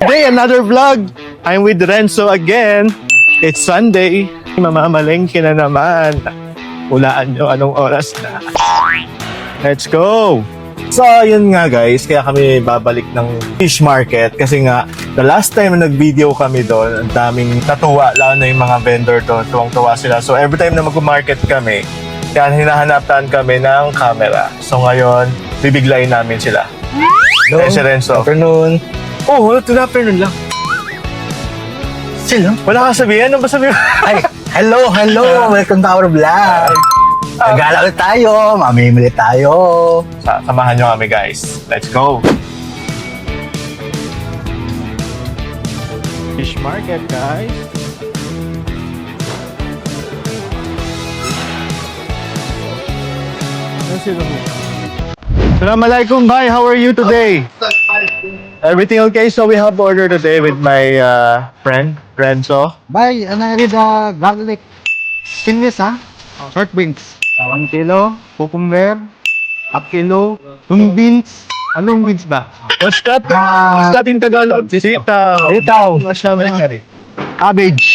Today, another vlog. I'm with Renzo again. It's Sunday. Mamamalengke na naman. Hulaan nyo anong oras na. Let's go! So, yun nga guys, kaya kami babalik ng fish market kasi nga, the last time na nag-video kami doon, ang daming natuwa, lalo na yung mga vendor doon, tuwang-tuwa sila. So, every time na mag-market kami, kaya hinahanaptan kami ng camera. So, ngayon, bibiglayin namin sila. Hello, si Renzo. Afternoon. Oh, good afternoon lang. Sino? Wala ka sabihin? Ano ba sabihin? Ay, hello. Welcome to our vlog. Nagala ulit tayo. Mamimili tayo. Samahan nyo kami guys. Let's go! Fish market guys. Assalamualaikum, bye. How are you today? Everything okay? So we have order today with my friend, Renzo. Bye, ano rin garlic. Skinless ha? Short wings. 1 kilo. Cucumber. 1 kilo. Yung beans. Anong beans ba? What's that? What's that in Tagalog? Sitaw. Cabbage.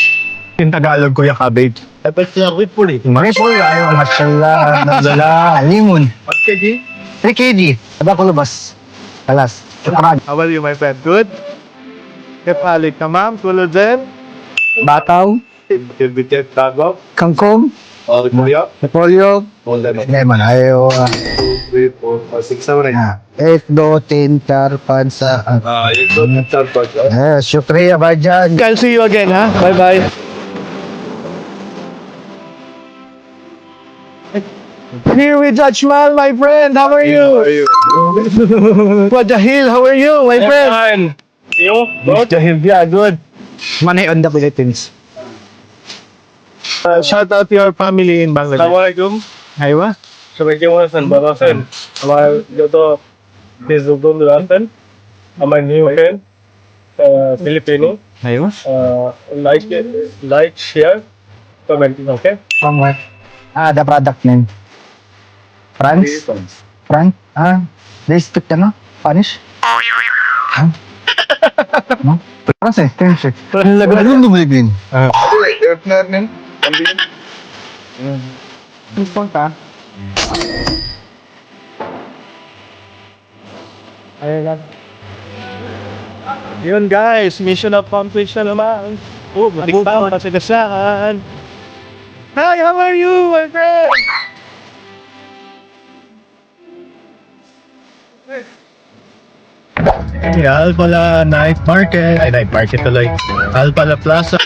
In Tagalog, kuya, cabbage. Ripple. Ayaw. Mashallah. Nagdala. Limon. What kg? 3 kg. Aba ko labas. Kalas. How are you, my friend? Good? Kepalik ka, ma'am? Tulad din? Bataw. Bitit tago? Kangkong. Kuya? Repolyo. Lemon. Ayaw. 3, 4, 5, 6, 7, 1, 2, 3, 4, 5, 6. Syukriya ba dyan? I'll see you again, ha? Bye-bye. Here with Judgmal, my friend. How are you? Wajahil, how are you, my friend? Fine. You? Wajahil, yeah, good. Manay on the Philippines. Shout out to your family in Bangladesh. Assalamualaikum. Aywa? সবাই কেমন আছেন? ভালো আছেন? আমার যত ফেসবুক বন্ধুরা আছেন, আমার new friend Filipino, Aywa? Like share commenting, okay? From where? The product name. France? France? They speak ano? Spanish? Huh? No? France eh. Anong dumulibin? Punta. Yun guys, mission accomplished na naman. Oh, balik pa ang pasigasahan. Hi, how are you, my friend? Yeah, Alpala Night Market. Ay, Night Market tuloy. Alpala Plaza.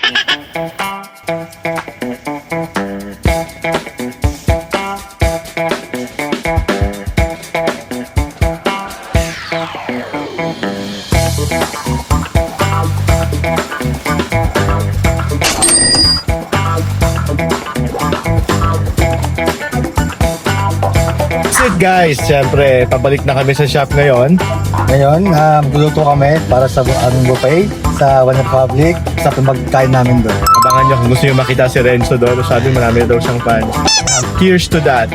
That's it guys, siyempre pabalik na kami sa shop ngayon. Ngayon, magluluto kami para sa aming buffet sa One Republic sa pagkain namin doon. Abangan nyo kung gusto nyo makita si Renzo doon. Sabi marami daw siyang fans. Cheers to that.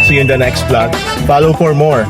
See you in the next vlog. Follow for more.